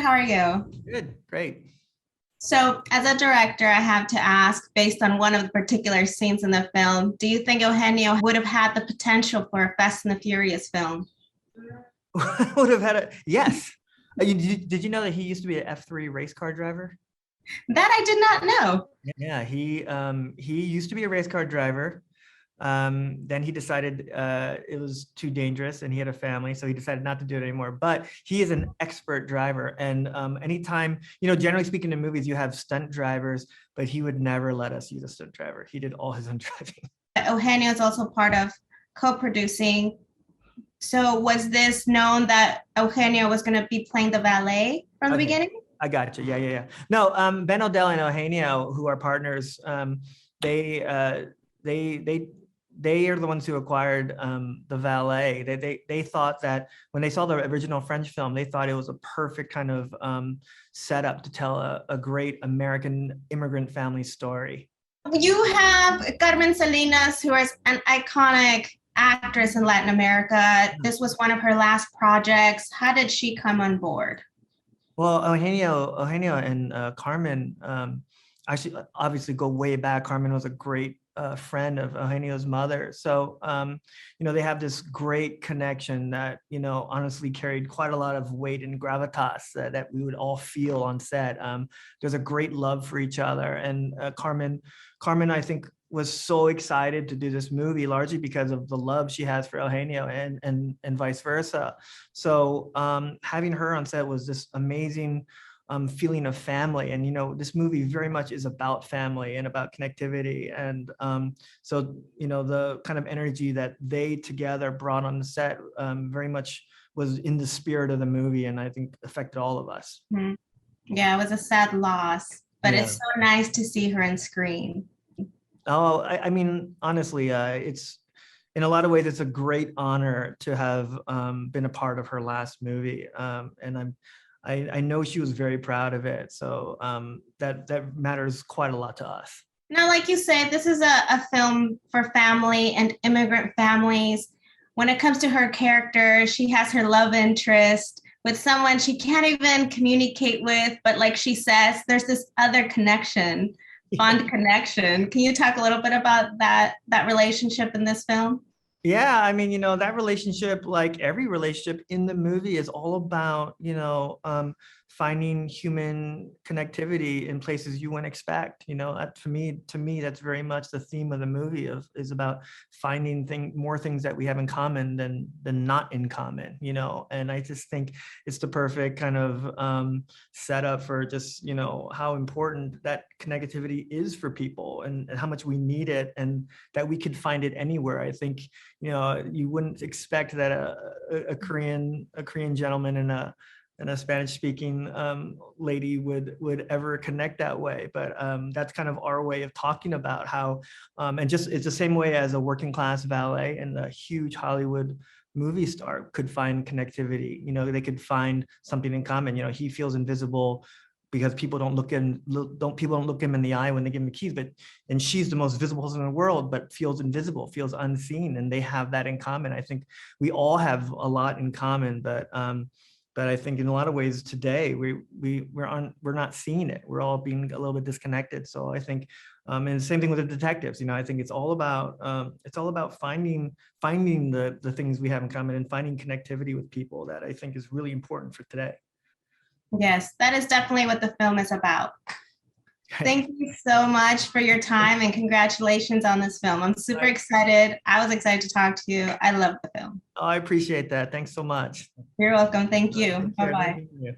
How are you? Good, great. So, as a director, I have to ask, based on one of the particular scenes in the film, do you think Eugenio would have had the potential for a Fast and the Furious film? Would have had a yes. Did you know that he used to be an F3 race car driver? That I did not know. Yeah, he used to be a race car driver. Then he decided it was too dangerous, and he had a family, so he decided not to do it anymore. But he is an expert driver, and anytime, generally speaking, in movies you have stunt drivers, but he would never let us use a stunt driver. He did all his own driving. Eugenio is also part of co-producing. So, was this known that Eugenio was going to be playing the valet from the Okay, beginning? I got you. Yeah. No, Ben Odell and Eugenio, who are partners, they they they are the ones who acquired the Valet. They thought that when they saw the original French film, they thought it was a perfect kind of setup to tell a great American immigrant family story. You have Carmen Salinas, who is an iconic actress in Latin America. This was one of her last projects. How did she come on board? Well, Eugenio and Carmen actually obviously go way back. Carmen was a great friend of Eugenio's mother. So, they have this great connection that, honestly carried quite a lot of weight and gravitas that we would all feel on set. There's a great love for each other. And Carmen, I think, was so excited to do this movie largely because of the love she has for Eugenio and vice versa. So having her on set was this amazing feeling of family. And, this movie very much is about family and about connectivity. And so, the kind of energy that they together brought on the set very much was in the spirit of the movie, and I think affected all of us. Mm-hmm. Yeah, it was a sad loss, but Yeah. it's so nice to see her on screen. Oh, I mean, honestly, it's in a lot of ways, it's a great honor to have been a part of her last movie. And I know she was very proud of it. So that matters quite a lot to us. Now, like you said, this is a film for family and immigrant families. When it comes to her character, she has her love interest with someone she can't even communicate with, but like she says, there's this other connection. Fond connection. Can you talk a little bit about that relationship in this film? Yeah, I mean, that relationship, like every relationship in the movie, is all about, finding human connectivity in places you wouldn't expect. That to me, that's very much the theme of the movie is about finding more things that we have in common than not in common. And I just think it's the perfect kind of setup for just, how important that connectivity is for people and how much we need it, and that we could find it anywhere. I think, you wouldn't expect that a Korean gentleman and a Spanish speaking lady would ever connect that way. But that's kind of our way of talking about how, and just it's the same way as a working class valet and a huge Hollywood movie star could find connectivity. They could find something in common. He feels invisible because people don't look him in the eye when they give him the keys, and she's the most visible person in the world, but feels invisible, feels unseen, and they have that in common. I think we all have a lot in common, but I think in a lot of ways today we're not seeing it. We're all being a little bit disconnected. So I think, and the same thing with the detectives. I think it's all about finding the things we have in common and finding connectivity with people that I think is really important for today. Yes, that is definitely what the film is about. Thank you so much for your time, and congratulations on this film. I'm super excited. I was excited to talk to you. I love the film. Oh, I appreciate that. Thanks so much. You're welcome. Thank you. Bye-bye.